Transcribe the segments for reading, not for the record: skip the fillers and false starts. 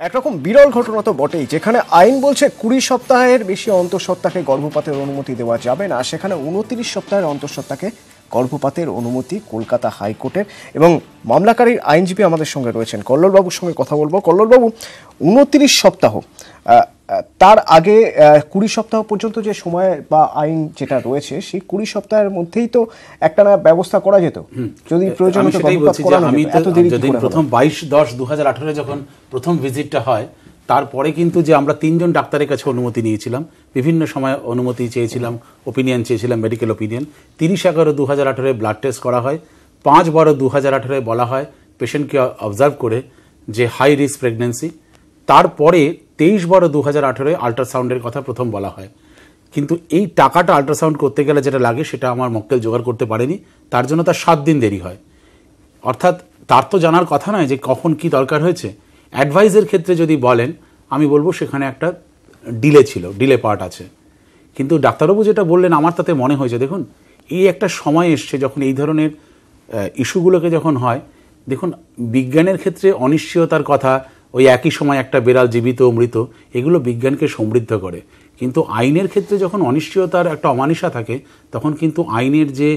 একরকম বিরল ঘটনা তো বটেই, যেখানে আইন বলছে 20 সপ্তাহের বেশি অন্তঃসত্ত্বাকে গর্ভপাতের অনুমতি দেওয়া যাবে না, সেখানে 29 সপ্তাহের অন্তঃসত্ত্বাকে গর্ভপাতের অনুমতি কলকাতা হাইকোর্টের। এবং মামলাকারীর আইনজীবী আমাদের সঙ্গে রয়েছেন, কল্লোলবাবুর সঙ্গে কথা বলবো। কল্লোলবাবু, 29 সপ্তাহ, তার আগে 20 সপ্তাহ পর্যন্ত যে সময় বা আইন যেটা রয়েছে, সেই 20 সপ্তাহের মধ্যেই তো একটা না ব্যবস্থা করা যেত যদি প্রয়োজন হতো। প্রথম 22/10/2018 যখন প্রথম ভিজিটটা হয়, তারপরে কিন্তু যে আমরা 3 জন ডাক্তারের কাছে অনুমতি নিয়েছিলাম, বিভিন্ন সময় অনুমতি চেয়েছিলাম, ওপিনিয়ন চেয়েছিলাম, মেডিকেল ওপিনিয়ন। 30/11/2018 ব্লাড টেস্ট করা হয়। 5/12/2018 বলা হয় পেশেন্টকে অবজার্ভ করে যে হাই রিস্ক প্রেগন্যান্সি। তারপরে 23/12/2018 আল্ট্রাসাউন্ডের কথা প্রথম বলা হয়। কিন্তু এই টাকাটা আল্ট্রাসাউন্ড করতে গেলে যেটা লাগে সেটা আমার মক্কেল জোগাড় করতে পারেনি, তার জন্য তার 7 দিন দেরি হয়। অর্থাৎ তার তো জানার কথা নয় যে কখন কি দরকার হয়েছে। অ্যাডভাইসের ক্ষেত্রে যদি বলেন, আমি বলবো সেখানে একটা ডিলে ছিল, ডিলে পার্ট আছে। কিন্তু ডাক্তারবাবু যেটা বললেন, আমার তাতে মনে হয়েছে, দেখুন এই একটা সময় এসছে যখন এই ধরনের ইস্যুগুলোকে যখন হয়, দেখুন বিজ্ঞানের ক্ষেত্রে অনিশ্চয়তার কথা, ওই একই সময় একটা বেড়াল জীবিত মৃত, এগুলো বিজ্ঞানকে সমৃদ্ধ করে। কিন্তু আইনের ক্ষেত্রে যখন অনিশ্চয়তার একটা অমানিসা থাকে, তখন কিন্তু আইনের যে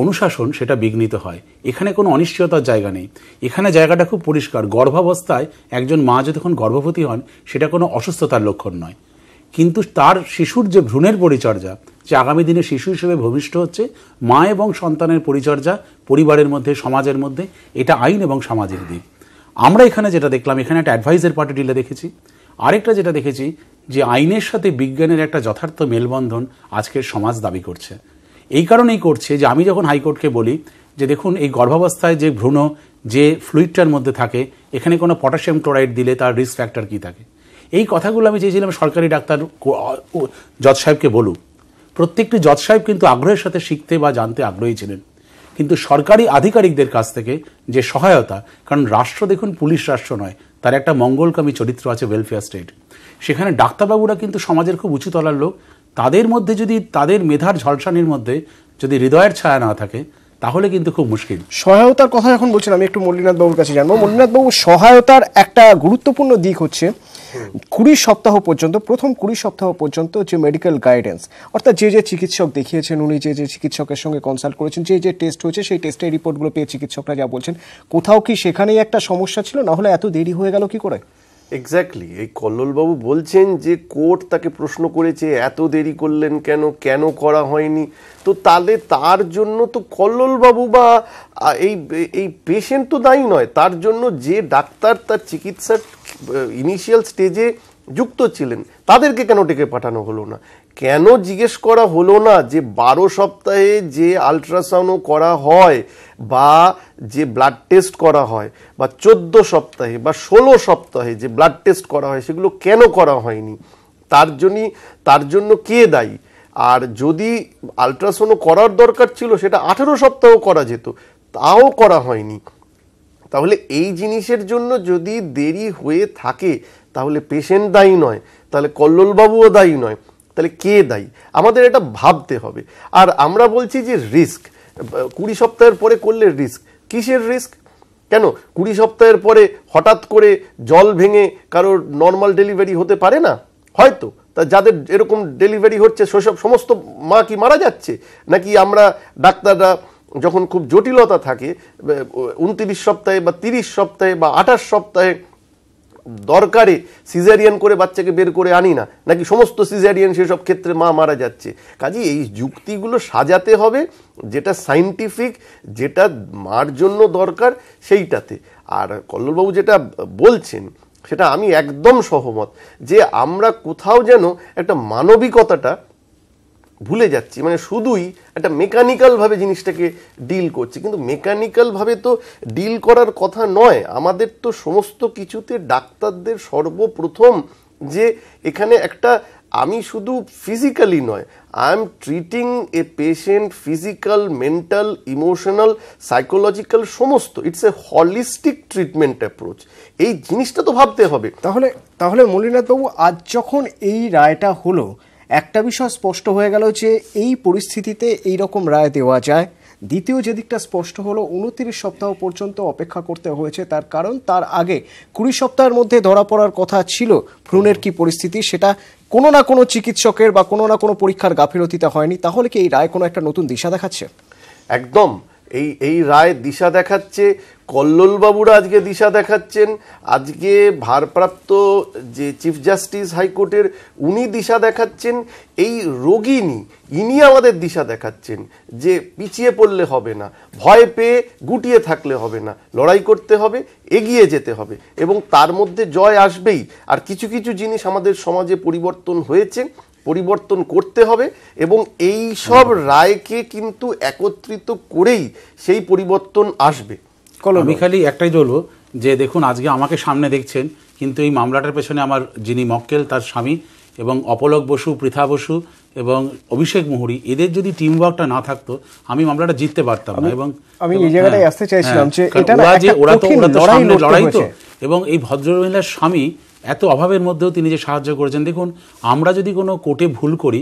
অনুশাসন সেটা বিঘ্নিত হয়। এখানে কোনো অনিশ্চয়তার জায়গা নেই, এখানে জায়গাটা খুব পরিষ্কার। গর্ভাবস্থায় একজন মা যখন গর্ভবতী হন, সেটা কোনো অসুস্থতার লক্ষণ নয়। কিন্তু তার শিশুর যে ভ্রূণের পরিচর্যা, যে আগামী দিনে শিশু হিসেবে ভূমিষ্ঠ হচ্ছে, মা এবং সন্তানের পরিচর্যা পরিবারের মধ্যে, সমাজের মধ্যে, এটা আইন এবং সামাজিক দিক। আমরা এখানে যেটা দেখলাম, এখানে একটা অ্যাডভাইসের পার্টি ডিলে দেখেছি। আরেকটা যেটা দেখেছি, যে আইনের সাথে বিজ্ঞানের একটা যথার্থ মেলবন্ধন আজকের সমাজ দাবি করছে। এই কারণেই করছে যে আমি যখন হাইকোর্টকে বলি যে দেখুন এই গর্ভাবস্থায় যে ভ্রূণ, যে ফ্লুইডটার মধ্যে থাকে, এখানে কোনো পটাশিয়াম ক্লোরাইড দিলে তার রিস্ক ফ্যাক্টর কী থাকে, এই কথাগুলো আমি চেয়েছিলাম সরকারি ডাক্তার জজ সাহেবকে বলুক। প্রত্যেকটি জজ সাহেব কিন্তু আগ্রহের সাথে শিখতে বা জানতে আগ্রহী ছিলেন। কিন্তু সরকারি আধিকারিকদের কাছ থেকে যে সহায়তা, কারণ রাষ্ট্র দেখুন পুলিশ রাষ্ট্র নয়, তার একটা মঙ্গলকামী চরিত্র আছে, ওয়েলফেয়ার স্টেট। সেখানে ডাক্তারবাবুরা কিন্তু সমাজের খুব উঁচু তলার লোক। তাদের মধ্যে যদি, তাদের মেধার ঝলসানির মধ্যে যদি হৃদয়ের ছায়া না থাকে, তাহলে কিন্তু খুব মুশকিল। সহায়তার কথা যখন বলছেন, আমি একটু মল্লিনাথ বাবুর কাছে জানবো। মল্লিনাথ বাবু, সহায়তার একটা গুরুত্বপূর্ণ দিক হচ্ছে 20 সপ্তাহ পর্যন্ত, প্রথম 20 সপ্তাহ পর্যন্ত যে মেডিকেল গাইডেন্স, অর্থাৎ যে যে চিকিৎসক দেখিয়েছেন, উনি যে যে চিকিৎসকের সঙ্গে কনসাল্ট করেছেন, যে যে টেস্ট হয়েছে, সেই টেস্টের রিপোর্টগুলো পেয়ে চিকিৎসকরা যা বলছেন, কোথাও কি সেখানেই একটা সমস্যা ছিল? না হলে এত দেরি হয়ে গেল কি করে? এক্স্যাক্টলি, এই কল্লোলবাবু বলছেন যে কোর্ট তাকে প্রশ্ন করেছে এত দেরি করলেন কেন, কেন করা হয়নি। তো তাহলে তার জন্য তো কল্লোলবাবু বা এই পেশেন্ট তো দায়ী নয়। তার জন্য যে ডাক্তার তার চিকিৎসার ইনিশিয়াল স্টেজে যুক্ত ছিলেন, তাদেরকে কেন ডেকে পাঠানো হলো না? কেন জিজ্ঞেস করা হলো না যে 12 সপ্তাহে যে আলট্রাসাউন্ড করা হয় বা যে ব্লাড টেস্ট করা হয়, বা 14 সপ্তাহে বা 16 সপ্তাহে যে ব্লাড টেস্ট করা হয়, সেগুলো কেন করা হয়নি? তার জন্য কে দায়ী? আর যদি আলট্রাসাউন্ড করার দরকার ছিল, সেটা 18 সপ্তাহ করা যেত, তাও করা হয়নি। তাহলে এই জিনিসের জন্য যদি দেরি হয়ে থাকে, তাহলে পেশেন্ট দায়ী নয়, তাহলে কল্লোলবাবুও দায়ী নয়, তাহলে কে দায়ী? আমাদের এটা ভাবতে হবে। আর আমরা বলছি যে রিস্ক 20 সপ্তাহের পরে করলে রিস্ক, কিসের রিস্ক? কেন 20 সপ্তাহের পরে হঠাৎ করে জল ভেঙে কারোর নর্মাল ডেলিভারি হতে পারে না? হয়তো তা যাদের এরকম ডেলিভারি হচ্ছে, সেসব সমস্ত মা কি মারা যাচ্ছে? নাকি আমরা ডাক্তাররা যখন খুব জটিলতা থাকে, 29 সপ্তাহে বা 30 সপ্তাহে বা 28 সপ্তাহে দরকারে সিজারিয়ান করে বাচ্চাকে বের করে আনি না? নাকি সমস্ত সিজারিয়ান সেসব ক্ষেত্রে মা মারা যাচ্ছে? কাজে এই যুক্তিগুলো সাজাতে হবে, যেটা সাইন্টিফিক, যেটা মার জন্য দরকার সেইটাতে। আর কল্লোলবাবু যেটা বলছেন, সেটা আমি একদম সহমত, যে আমরা কোথাও যেন একটা মানবিকতাটা ভুলে যাচ্ছি। মানে শুধুই একটা মেকানিক্যালভাবে জিনিসটাকে ডিল করছি, কিন্তু মেকানিক্যালভাবে তো ডিল করার কথা নয়। আমাদের তো সমস্ত কিছুতে ডাক্তারদের সর্বপ্রথম যে এখানে একটা, আমি শুধু ফিজিক্যালি নয়, I am treating a patient physical, mental, emotional, psychological, সমস্ত, it's a holistic treatment approach. এই জিনিসটা তো ভাবতে হবে। তাহলে মল্লিনাথ বাবু, আজ যখন এই রায়টা হলো, একটা বিষয় স্পষ্ট হয়ে গেল যে এই পরিস্থিতিতে এই রকম রায় দেওয়া যায়, দ্বিতীয় যে দিকটা স্পষ্ট হলো 29 সপ্তাহ পর্যন্ত অপেক্ষা করতে হয়েছে, তার কারণ তার আগে 20 সপ্তাহের মধ্যে ধরা পড়ার কথা ছিল ভ্রূণের কি পরিস্থিতি, সেটা কোনো না কোনো চিকিৎসকের বা কোনো না কোনো পরীক্ষার গাফিলতিতে হয়নি। তাহলে কি এই রায় কোনো একটা নতুন দিশা দেখাচ্ছে? একদম, এই রায় দিশা দেখাচ্ছে। কল্লোলবাবুরা আজকে দিশা দেখাচ্ছেন, আজকে ভারপ্রাপ্ত যে চিফ জাস্টিস হাইকোর্টের উনি দিশা দেখাচ্ছেন, এই রোগিনী ইনি আমাদের দিশা দেখাচ্ছেন যে পিছিয়ে পড়লে হবে না, ভয় পেয়ে গুটিয়ে থাকলে হবে না, লড়াই করতে হবে, এগিয়ে যেতে হবে এবং তার মধ্যে জয় আসবেই। আর কিছু কিছু জিনিস আমাদের সমাজে পরিবর্তন হয়েছে, পরিবর্তন করতে হবে এবং এই সব রায়কে কিন্তু একত্রিত করেই সেই পরিবর্তন আসবে। আমি খালি একটাই বলবো যে দেখুন, আজকে আমাকে সামনে দেখছেন, কিন্তু এই মামলাটার পেছনে আমার যিনি মক্কেল তার স্বামী এবং অপলক বসু, পৃথা বসু এবং অভিষেক মুহুরী, এদের যদি টিম ওয়ার্কটা না থাকতো আমি মামলাটা জিততে পারতাম না। এবং আমি এই জায়গাটায় আসতে চাইছিলাম যে এটা ওরা তো লড়াই তো, এবং এই ভদ্রমহিলার স্বামী এত অভাবের মধ্যেও তিনি যে সাহায্য করেছেন। দেখুন, আমরা যদি কোনো কোর্টে ভুল করি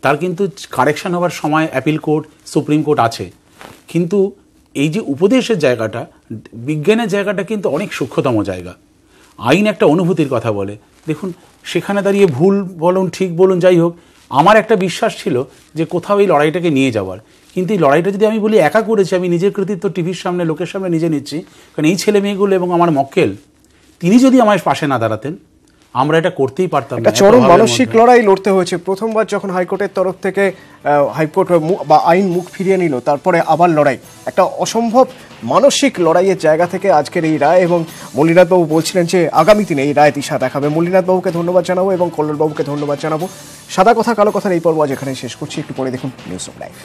তার কিন্তু কারেকশন হওয়ার সময় অ্যাপিল কোর্ট, সুপ্রিম কোর্ট আছে, কিন্তু এই যে উপদেশের জায়গাটা, বিজ্ঞানের জায়গাটা কিন্তু অনেক সূক্ষ্মতম জায়গা। আইন একটা অনুভূতির কথা বলে। দেখুন, সেখানে দাঁড়িয়ে ভুল বলুন ঠিক বলুন যাই হোক, আমার একটা বিশ্বাস ছিল যে কোথাও এই লড়াইটাকে নিয়ে যাওয়ার, কিন্তু এই লড়াইটা যদি আমি বলি একা করেছি, আমি নিজের কৃতিত্ব টিভির সামনে লোকের সামনে নিজে নিচ্ছি, কারণ এই ছেলে মেয়েগুলো এবং আমার মক্কেল তিনি যদি আমার পাশে না দাঁড়াতেন আমরা এটা করতেই পারতাম না। চরম মানসিক লড়াই লড়তে হয়েছে। প্রথমবার যখন হাইকোর্টের তরফ থেকে হাইকোর্ট বা আইন মুখ ফিরিয়ে নিল, তারপরে আবার লড়াই, একটা অসম্ভব মানসিক লড়াইয়ের জায়গা থেকে আজকের এই রায়। এবং মল্লিনাথবাবু বলছিলেন যে আগামী দিনে এই রায় দিশা দেখাবে। মল্লিনাথবাবুকে ধন্যবাদ জানাবো এবং কল্লোলবাবুকে ধন্যবাদ জানাবো। সাদা কথা কালো কথার এই পর্ব আজ এখানে শেষ করছি। একটু পরে দেখুন নিউজ অফ লাইফ।